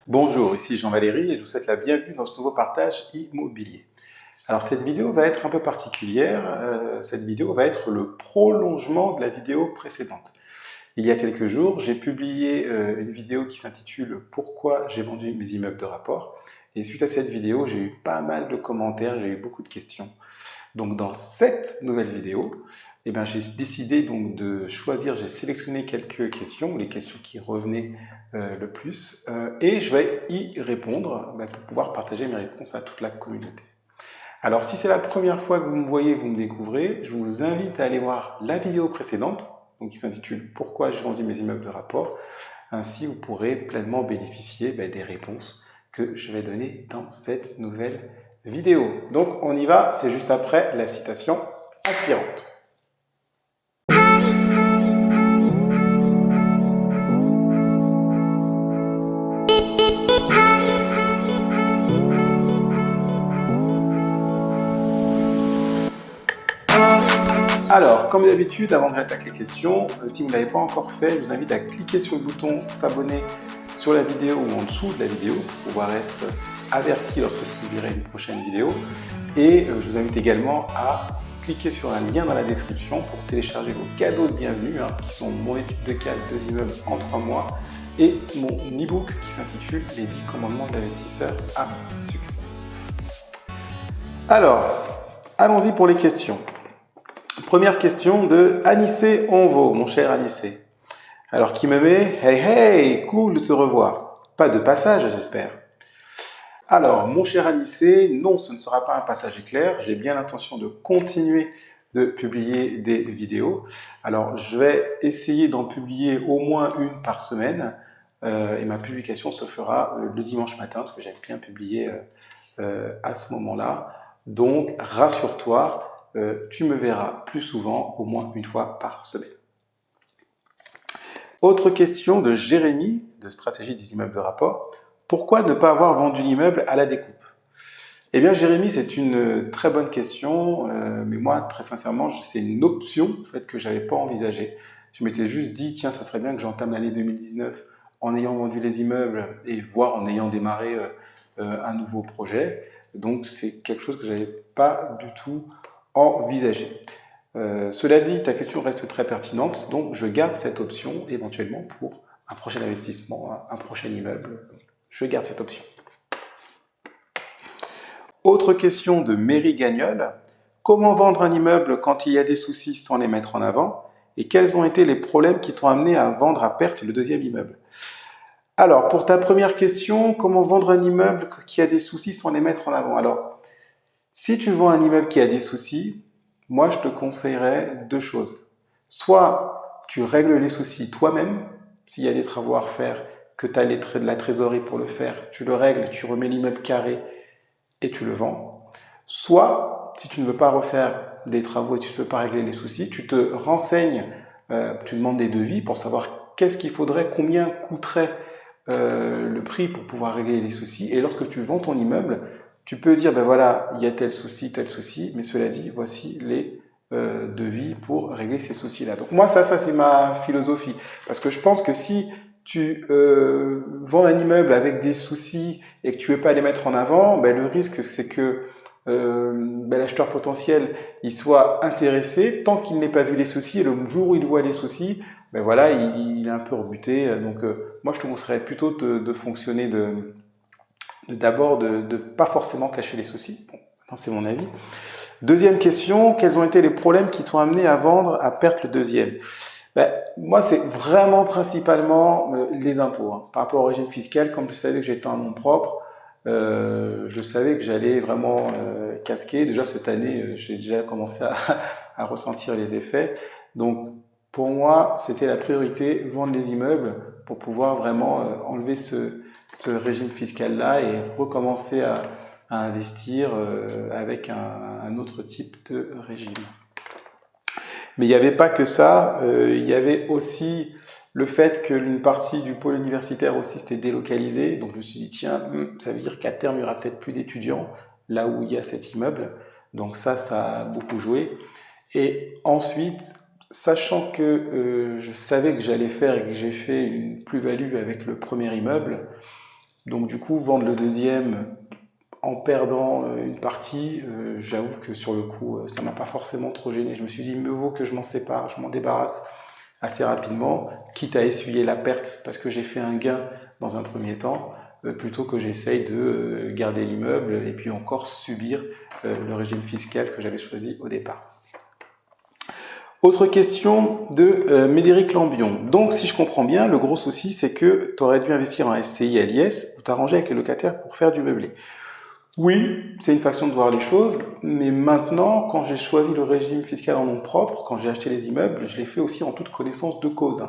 Bonjour, ici Jean-Valéry et je vous souhaite la bienvenue dans ce nouveau partage immobilier. Alors cette vidéo va être un peu particulière, cette vidéo va être le prolongement de la vidéo précédente. Il y a quelques jours, j'ai publié une vidéo qui s'intitule «Pourquoi j'ai vendu mes immeubles de rapport?» et suite à cette vidéo, j'ai eu pas mal de commentaires, j'ai eu beaucoup de questions. Donc dans cette nouvelle vidéo, eh ben, j'ai décidé donc de choisir, j'ai sélectionné quelques questions, les questions qui revenaient le plus, et je vais y répondre pour pouvoir partager mes réponses à toute la communauté. Alors si c'est la première fois que vous me voyez, vous me découvrez, je vous invite à aller voir la vidéo précédente, donc qui s'intitule «Pourquoi j'ai vendu mes immeubles de rapport?» Ainsi, vous pourrez pleinement bénéficier des réponses que je vais donner dans cette nouvelle vidéo. Donc, on y va, c'est juste après la citation inspirante. Alors, comme d'habitude, avant que j'attaque les questions, si vous ne l'avez pas encore fait, je vous invite à cliquer sur le bouton s'abonner sur la vidéo ou en dessous de la vidéo pour pouvoir être averti lorsque je publierai une prochaine vidéo. Et je vous invite également à cliquer sur un lien dans la description pour télécharger vos cadeaux de bienvenue, qui sont mon étude de cas 2 immeubles en 3 mois et mon e-book qui s'intitule Les 10 commandements de l'investisseur à succès. Alors, allons-y pour les questions. Première question de Anissé Onvo, mon cher Anissé. Alors, qui me met « Hey, hey, cool de te revoir ». Pas de passage, j'espère. Alors, mon cher Anissé, non, ce ne sera pas un passage éclair. J'ai bien l'intention de continuer de publier des vidéos. Alors, je vais essayer d'en publier au moins une par semaine. Et ma publication se fera le dimanche matin, parce que j'aime bien publier à ce moment-là. Donc, rassure-toi, tu me verras plus souvent, au moins une fois par semaine. Autre question de Jérémy, de Stratégie des immeubles de rapport. Pourquoi ne pas avoir vendu l'immeuble à la découpe? Eh bien, Jérémy, c'est une très bonne question, mais moi, très sincèrement, c'est une option en fait, que je n'avais pas envisagée. Je m'étais juste dit, tiens, ça serait bien que j'entame l'année 2019 en ayant vendu les immeubles et voire en ayant démarré un nouveau projet. Donc, c'est quelque chose que je n'avais pas du tout envisagé. Cela dit, ta question reste très pertinente, donc je garde cette option éventuellement pour un prochain investissement, un prochain immeuble. Je garde cette option. Autre question de Mary Gagnol. Comment vendre un immeuble quand il y a des soucis sans les mettre en avant? Et quels ont été les problèmes qui t'ont amené à vendre à perte le deuxième immeuble? Alors, pour ta première question, comment vendre un immeuble qui a des soucis sans les mettre en avant? Alors, si tu vends un immeuble qui a des soucis, moi je te conseillerais deux choses. Soit tu règles les soucis toi-même, s'il y a des travaux à refaire, que tu as de la trésorerie pour le faire, tu le règles, tu remets l'immeuble carré et tu le vends. Soit, si tu ne veux pas refaire des travaux et tu ne veux pas régler les soucis, tu te renseignes, tu demandes des devis pour savoir qu'est-ce qu'il faudrait, combien coûterait le prix pour pouvoir régler les soucis. Et lorsque tu vends ton immeuble, tu peux dire, ben voilà, il y a tel souci, mais cela dit, voici les devis pour régler ces soucis-là. Donc moi, ça c'est ma philosophie. Parce que je pense que si tu vends un immeuble avec des soucis et que tu ne veux pas les mettre en avant, ben, le risque c'est que l'acheteur potentiel il soit intéressé tant qu'il n'ait pas vu les soucis et le jour où il voit les soucis, ben voilà, il est un peu rebuté. Donc moi je te conseillerais plutôt de fonctionner d'abord de pas forcément cacher les soucis. Bon, c'est mon avis. Deuxième question, quels ont été les problèmes qui t'ont amené à vendre à perte le deuxième? Moi, c'est vraiment principalement les impôts. Par rapport au régime fiscal, comme je savais que j'étais en nom propre, je savais que j'allais vraiment casquer. Déjà cette année, j'ai déjà commencé à ressentir les effets. Donc, pour moi, c'était la priorité, vendre les immeubles pour pouvoir vraiment enlever ce régime fiscal-là et recommencer à investir avec un autre type de régime. Mais il n'y avait pas que ça, il y avait aussi le fait qu'une partie du pôle universitaire aussi s'était délocalisée. Donc je me suis dit, tiens, ça veut dire qu'à terme, il n'y aura peut-être plus d'étudiants là où il y a cet immeuble. Donc ça a beaucoup joué. Et ensuite, sachant que je savais que j'allais faire et que j'ai fait une plus-value avec le premier immeuble, Donc du coup, vendre le deuxième en perdant une partie, j'avoue que sur le coup, ça m'a pas forcément trop gêné. Je me suis dit, mieux vaut que je m'en sépare, je m'en débarrasse assez rapidement, quitte à essuyer la perte parce que j'ai fait un gain dans un premier temps, plutôt que j'essaye de garder l'immeuble et puis encore subir le régime fiscal que j'avais choisi au départ. Autre question de Médéric Lambion. Donc, si je comprends bien, le gros souci, c'est que tu aurais dû investir en SCI à l'IS ou t'arranger avec les locataires pour faire du meublé. Oui, c'est une façon de voir les choses, mais maintenant, quand j'ai choisi le régime fiscal en nom propre, quand j'ai acheté les immeubles, je l'ai fait aussi en toute connaissance de cause.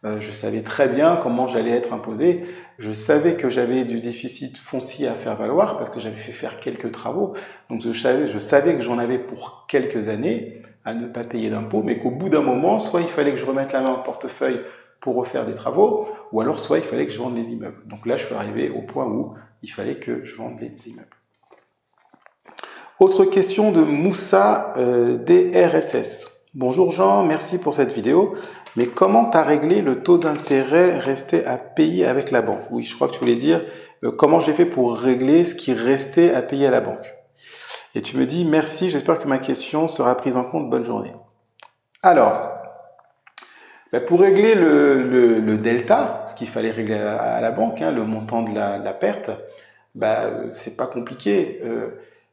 Je savais très bien comment j'allais être imposé. Je savais que j'avais du déficit foncier à faire valoir parce que j'avais fait faire quelques travaux. Donc je savais que j'en avais pour quelques années à ne pas payer d'impôts, mais qu'au bout d'un moment, soit il fallait que je remette la main au portefeuille pour refaire des travaux, ou alors soit il fallait que je vende les immeubles. Donc là, je suis arrivé au point où il fallait que je vende les immeubles. Autre question de Moussa DRSS. Bonjour Jean, merci pour cette vidéo. Mais comment tu as réglé le taux d'intérêt resté à payer avec la banque? Oui, je crois que tu voulais dire comment j'ai fait pour régler ce qui restait à payer à la banque. Et tu me dis merci, j'espère que ma question sera prise en compte. Bonne journée. Alors, pour régler le delta, ce qu'il fallait régler à la banque, le montant de la perte, c'est pas compliqué.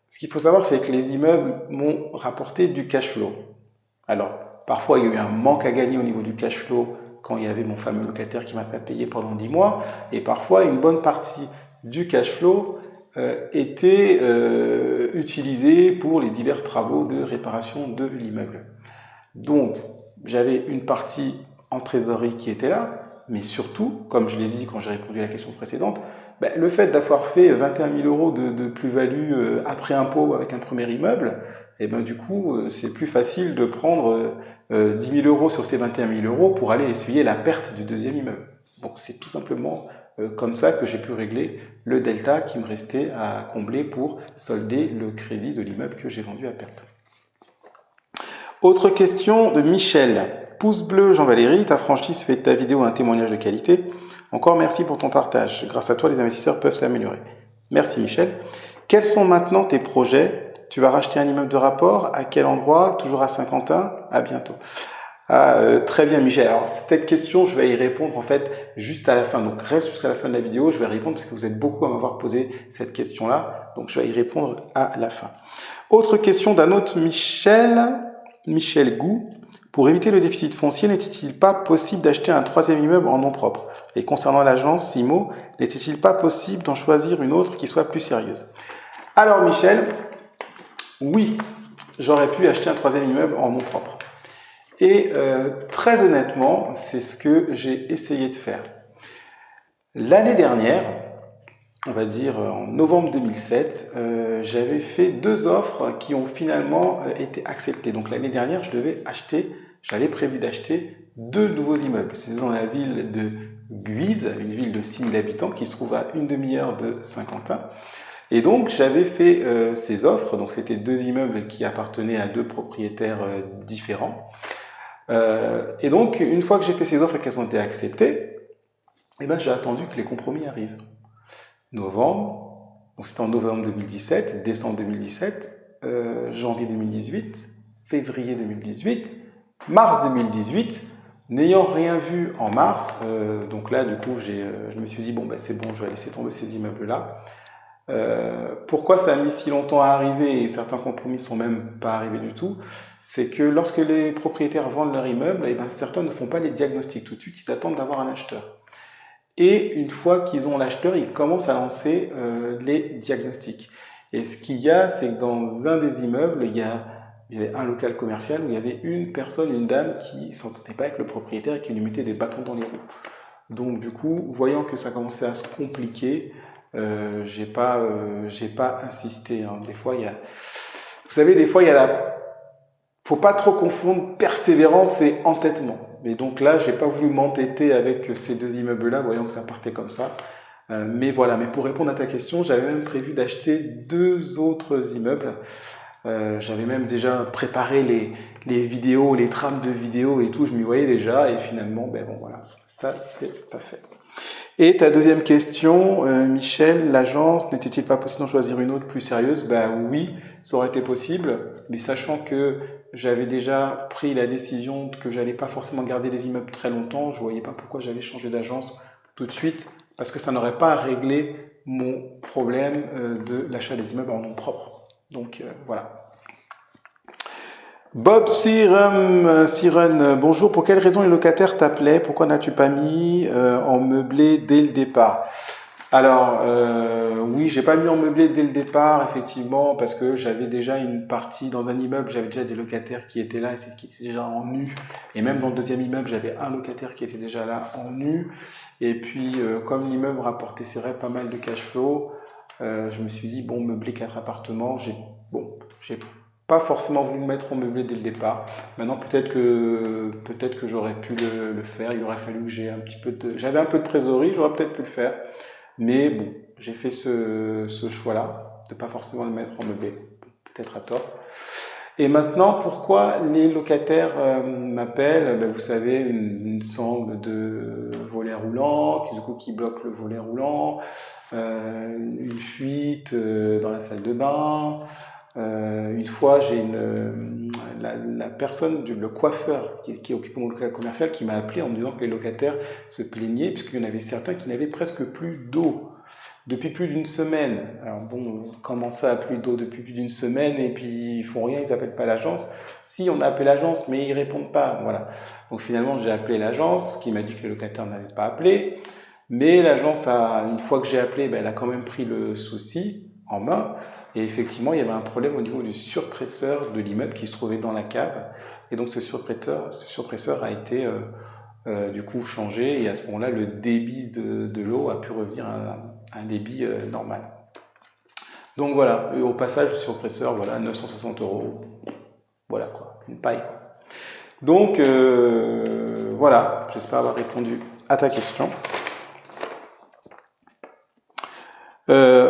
Ce qu'il faut savoir, c'est que les immeubles m'ont rapporté du cash flow. Alors, parfois, il y a eu un manque à gagner au niveau du cash flow quand il y avait mon fameux locataire qui m'a pas payé pendant 10 mois. Et parfois, une bonne partie du cash flow était utilisée pour les divers travaux de réparation de l'immeuble. Donc, j'avais une partie en trésorerie qui était là, mais surtout, comme je l'ai dit quand j'ai répondu à la question précédente, le fait d'avoir fait 21 000 euros de plus-value après impôt avec un premier immeuble, et du coup, c'est plus facile de prendre 10 000 euros sur ces 21 000 euros pour aller essuyer la perte du deuxième immeuble. Donc, c'est tout simplement comme ça que j'ai pu régler le delta qui me restait à combler pour solder le crédit de l'immeuble que j'ai vendu à perte. Autre question de Michel. Pouce bleu Jean-Valéry, ta franchise fait de ta vidéo un témoignage de qualité. Encore merci pour ton partage. Grâce à toi, les investisseurs peuvent s'améliorer. Merci Michel. Quels sont maintenant tes projets? Tu vas racheter un immeuble de rapport? À quel endroit? Toujours à Saint-Quentin? À bientôt. Très bien Michel. Alors cette question, je vais y répondre en fait juste à la fin. Donc reste jusqu'à la fin de la vidéo, je vais répondre parce que vous êtes beaucoup à m'avoir posé cette question-là. Donc je vais y répondre à la fin. Autre question d'un autre Michel Gou. Pour éviter le déficit foncier, n'était-il pas possible d'acheter un troisième immeuble en nom propre? Et concernant l'agence Simo, n'était-il pas possible d'en choisir une autre qui soit plus sérieuse? Alors Michel, oui, j'aurais pu acheter un troisième immeuble en nom propre. Et très honnêtement, c'est ce que j'ai essayé de faire. L'année dernière, on va dire en novembre 2007, j'avais fait 2 offres qui ont finalement été acceptées. Donc l'année dernière, j'avais prévu d'acheter 2 nouveaux immeubles. C'est dans la ville de Guise, une ville de 6 000 habitants qui se trouve à une demi-heure de Saint-Quentin. Et donc j'avais fait ces offres, donc c'était 2 immeubles qui appartenaient à 2 propriétaires différents. Et donc une fois que j'ai fait ces offres et qu'elles ont été acceptées, j'ai attendu que les compromis arrivent. Novembre, donc c'était en novembre 2017, décembre 2017, janvier 2018, février 2018, mars 2018, n'ayant rien vu en mars, donc là du coup je me suis dit bon c'est bon, je vais laisser tomber ces immeubles-là. Pourquoi ça a mis si longtemps à arriver et certains compromis ne sont même pas arrivés du tout? C'est que lorsque les propriétaires vendent leur immeuble, certains ne font pas les diagnostics tout de suite, ils attendent d'avoir un acheteur. Et une fois qu'ils ont l'acheteur, ils commencent à lancer les diagnostics. Et ce qu'il y a, c'est que dans un des immeubles, il y avait un local commercial où il y avait une personne, une dame qui ne s'entendait pas avec le propriétaire et qui lui mettait des bâtons dans les roues. Donc du coup, voyant que ça commençait à se compliquer, j'ai pas insisté. Des fois, vous savez, des fois, faut pas trop confondre persévérance et entêtement. Mais donc là, j'ai pas voulu m'entêter avec ces 2 immeubles-là, voyant que ça partait comme ça. Mais voilà, mais pour répondre à ta question, j'avais même prévu d'acheter 2 autres immeubles. J'avais même déjà préparé les vidéos, les trames de vidéos et tout, je m'y voyais déjà. Et finalement, voilà, ça, c'est pas fait. Et ta deuxième question, Michel, l'agence, n'était-il pas possible d'en choisir une autre plus sérieuse? Ben oui, ça aurait été possible, mais sachant que j'avais déjà pris la décision que j'allais pas forcément garder les immeubles très longtemps, je voyais pas pourquoi j'allais changer d'agence tout de suite, parce que ça n'aurait pas réglé mon problème de l'achat des immeubles en nom propre. Donc voilà. Bob Siren, bonjour. Pour quelle raison les locataires t'appelaient? Pourquoi n'as-tu pas mis en meublé dès le départ? Alors, oui, j'ai pas mis en meublé dès le départ, effectivement, parce que j'avais déjà une partie dans un immeuble, j'avais déjà des locataires qui étaient là et qui étaient déjà en nu. Et même dans le deuxième immeuble, j'avais un locataire qui était déjà là en nu. Et puis, comme l'immeuble rapportait, c'est vrai, pas mal de cash flow, je me suis dit, bon, meubler 4 appartements, j'ai pas forcément voulu me mettre en meublé dès le départ. Maintenant, peut-être que j'aurais pu le faire. Il aurait fallu que j'avais un peu de trésorerie, j'aurais peut-être pu le faire. Mais bon, j'ai fait ce choix-là, de pas forcément le mettre en meublé, peut-être à tort. Et maintenant, pourquoi les locataires m'appellent? Ben, vous savez, une sangle de volet roulant, qui bloque le volet roulant, une fuite dans la salle de bain. Une fois, j'ai la personne, le coiffeur qui occupe mon local commercial, qui m'a appelé en me disant que les locataires se plaignaient, puisqu'il y en avait certains qui n'avaient presque plus d'eau depuis plus d'une semaine. Alors bon, comment ça, plus d'eau depuis plus d'une semaine, et puis ils font rien, ils appellent pas l'agence. Si, on a appelé l'agence, mais ils répondent pas. Voilà. Donc finalement, j'ai appelé l'agence, qui m'a dit que les locataires n'avaient pas appelé. Mais l'agence, une fois que j'ai appelé, ben, elle a quand même pris le souci en main. Et effectivement, il y avait un problème au niveau du surpresseur de l'immeuble qui se trouvait dans la cave. Et donc ce surpresseur a été du coup changé. Et à ce moment-là, le débit de l'eau a pu revenir à un débit normal. Donc voilà, et au passage, le surpresseur, voilà, 960 €. Voilà quoi, une paille quoi. Donc voilà, j'espère avoir répondu à ta question.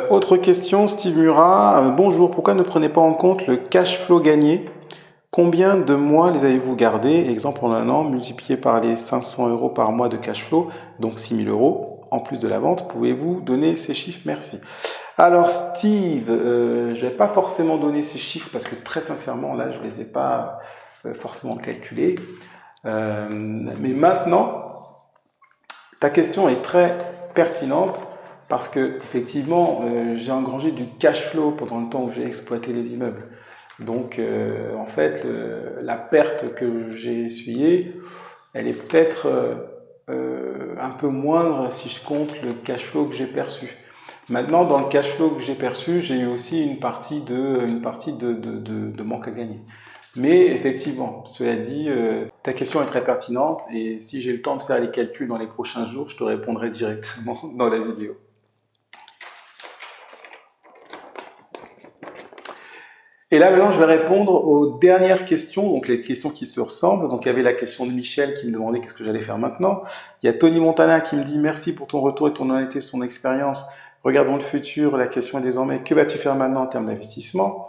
Autre question, Steve Murat. Bonjour, pourquoi ne prenez pas en compte le cash flow gagné? Combien de mois les avez-vous gardés? Exemple, en un an, multiplié par les 500 € par mois de cash flow, donc 6 000 € en plus de la vente. Pouvez-vous donner ces chiffres? Merci. Alors Steve, je ne vais pas forcément donner ces chiffres parce que très sincèrement, là, je ne les ai pas forcément calculés. Mais maintenant, ta question est très pertinente parce que effectivement, j'ai engrangé du cash flow pendant le temps où j'ai exploité les immeubles. Donc, en fait, la perte que j'ai essuyée, elle est peut-être un peu moindre si je compte le cash flow que j'ai perçu. Maintenant, dans le cash flow que j'ai perçu, j'ai eu aussi une partie de manque à gagner. Mais effectivement, cela dit, ta question est très pertinente et si j'ai le temps de faire les calculs dans les prochains jours, je te répondrai directement dans la vidéo. Et là, maintenant, je vais répondre aux dernières questions, donc les questions qui se ressemblent. Donc, il y avait la question de Michel qui me demandait qu'est-ce que j'allais faire maintenant. Il y a Tony Montana qui me dit « Merci pour ton retour et ton honnêteté sur ton expérience. Regardons le futur. La question est désormais, que vas-tu faire maintenant en termes d'investissement ?»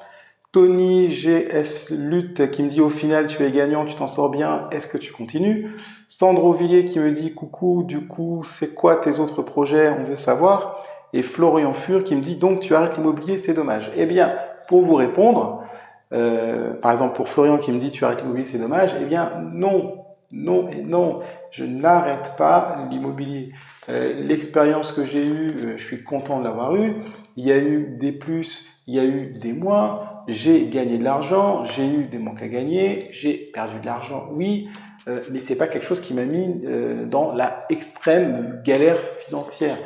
Tony GS Lutte qui me dit « Au final, tu es gagnant, tu t'en sors bien. Est-ce que tu continues ?» Sandro Villiers qui me dit « Coucou, du coup, c'est quoi tes autres projets? On veut savoir. » Et Florian Fur qui me dit « Donc, tu arrêtes l'immobilier, c'est dommage. » Eh bien, pour vous répondre, par exemple pour Florian qui me dit tu arrêtes l'immobilier, c'est dommage, eh bien non, non et non, je n'arrête pas l'immobilier. L'expérience que j'ai eue, je suis content de l'avoir eue. Il y a eu des plus, il y a eu des moins, j'ai gagné de l'argent, j'ai eu des manques à gagner, j'ai perdu de l'argent, oui, mais c'est pas quelque chose qui m'a mis dans la extrême galère financière.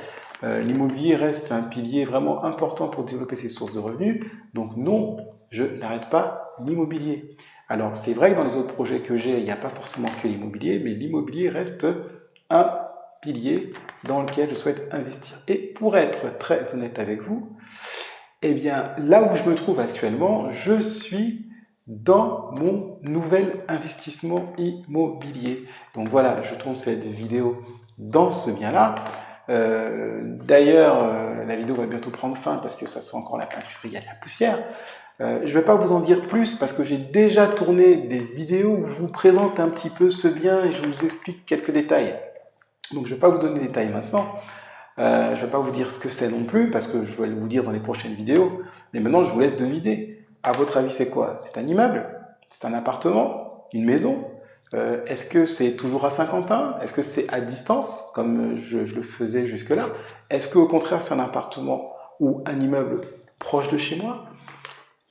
L'immobilier reste un pilier vraiment important pour développer ses sources de revenus. Donc non, je n'arrête pas l'immobilier. Alors c'est vrai que dans les autres projets que j'ai, il n'y a pas forcément que l'immobilier, mais l'immobilier reste un pilier dans lequel je souhaite investir. Et pour être très honnête avec vous, eh bien là où je me trouve actuellement, je suis dans mon nouvel investissement immobilier. Donc voilà, je tourne cette vidéo dans ce bien-là. D'ailleurs, la vidéo va bientôt prendre fin parce que ça sent encore la peinture, il y a de la poussière. Je ne vais pas vous en dire plus parce que j'ai déjà tourné des vidéos où je vous présente un petit peu ce bien et je vous explique quelques détails. Donc je ne vais pas vous donner des détails maintenant. Je ne vais pas vous dire ce que c'est non plus, parce que je vais vous dire dans les prochaines vidéos. Mais maintenant, je vous laisse deviner. À votre avis, c'est quoi? C'est un immeuble? C'est un appartement? Une maison? Est-ce que c'est toujours à Saint-Quentin? Est-ce que c'est à distance, comme je le faisais jusque-là? Est-ce qu'au contraire, c'est un appartement ou un immeuble proche de chez moi?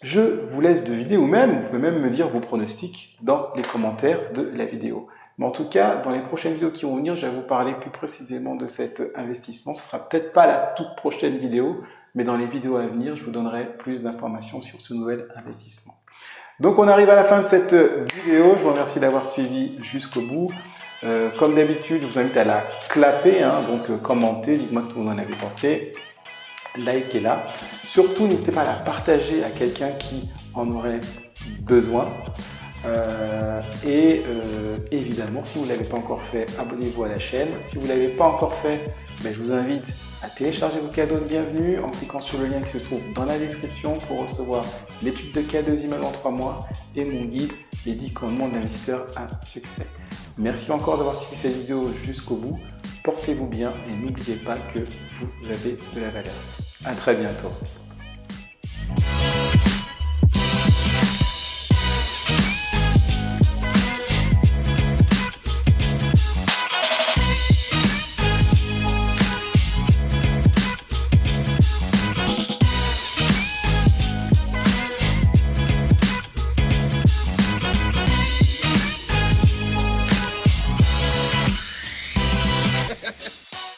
Je vous laisse deviner, ou même, vous pouvez même me dire vos pronostics dans les commentaires de la vidéo. Mais en tout cas, dans les prochaines vidéos qui vont venir, je vais vous parler plus précisément de cet investissement. Ce ne sera peut-être pas la toute prochaine vidéo, mais dans les vidéos à venir, je vous donnerai plus d'informations sur ce nouvel investissement. Donc on arrive à la fin de cette vidéo. Je vous remercie d'avoir suivi jusqu'au bout. Comme d'habitude, je vous invite à la clapper, donc commentez, dites-moi ce que vous en avez pensé. Likez-la. Surtout, n'hésitez pas à la partager à quelqu'un qui en aurait besoin. Évidemment, si vous ne l'avez pas encore fait, abonnez-vous à la chaîne. Si vous ne l'avez pas encore fait, je vous invite à télécharger vos cadeaux de bienvenue en cliquant sur le lien qui se trouve dans la description pour recevoir l'étude de cas 2 immeubles en 3 mois et mon guide, les 10 commandements de l'investisseur à succès. Merci encore d'avoir suivi cette vidéo jusqu'au bout. Portez-vous bien et n'oubliez pas que vous avez de la valeur. À très bientôt.